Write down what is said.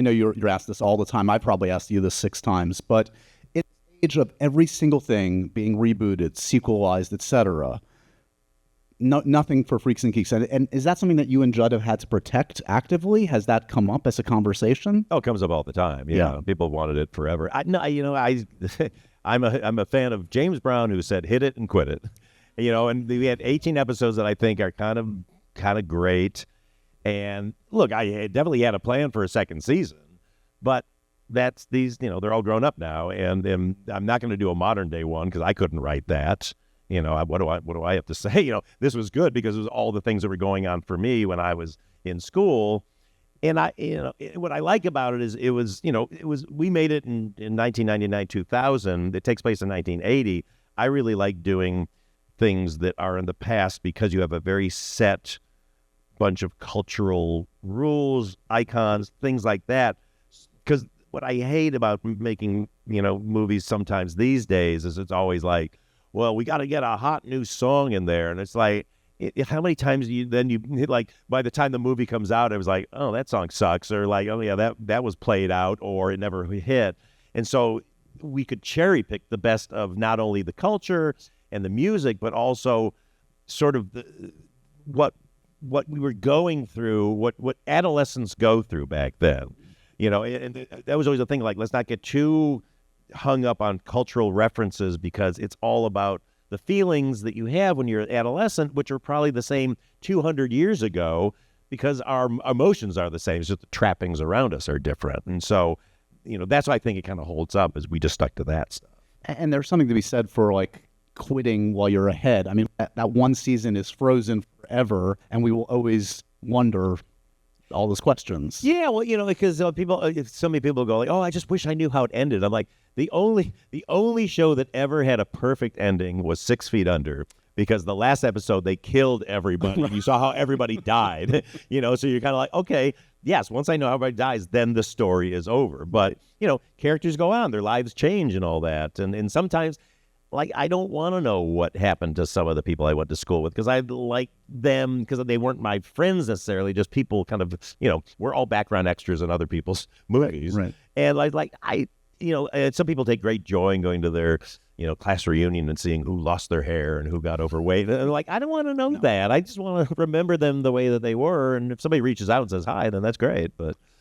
I know you're asked this all the time. I probably asked you this 6 times, but in the age of every single thing being rebooted, sequelized, etc., nothing for Freaks and Geeks. And is that something that you and Judd have had to protect actively? Has that come up as a conversation? Oh, it comes up all the time. Yeah. People wanted it forever. I'm a fan of James Brown, who said, hit it and quit it. And we had 18 episodes that I think are kind of great. And look, I definitely had a plan for a second season, but that's they're all grown up now. And I'm not going to do a modern day one because I couldn't write that. What do I have to say? This was good because it was all the things that were going on for me when I was in school. And what I like about it is we made it in 1999, 2000. It takes place in 1980. I really like doing things that are in the past because you have a very set bunch of cultural rules, icons, things like that. Because what I hate about making, movies sometimes these days is it's always like, well, we got to get a hot new song in there. And it's like, how many times by the time the movie comes out, it was like, oh, that song sucks. Or like, oh yeah, that was played out, or it never hit. And so we could cherry pick the best of not only the culture and the music, but also sort of what we were going through, what adolescents go through back then. And that was always the thing, like, let's not get too hung up on cultural references because it's all about the feelings that you have when you're an adolescent, which are probably the same 200 years ago because our emotions are the same. It's just the trappings around us are different. And so, that's why I think it kind of holds up, is we just stuck to that stuff. And there's something to be said for like quitting while you're ahead. I mean, that one season is frozen forever, and we will always wonder all those questions. Yeah, well, because so many people go like, "Oh, I just wish I knew how it ended." I'm like, the only show that ever had a perfect ending was 6 Feet Under, because the last episode they killed everybody. You saw how everybody died. So you're kind of like, okay, yes, once I know how everybody dies, then the story is over. But characters go on, their lives change, and all that, and sometimes, like, I don't want to know what happened to some of the people I went to school with because I like them because they weren't my friends necessarily, just people kind of, we're all background extras in other people's movies. Right. And some people take great joy in going to their, class reunion and seeing who lost their hair and who got overweight. And like, I don't want to know that. I just want to remember them the way that they were. And if somebody reaches out and says hi, then that's great. But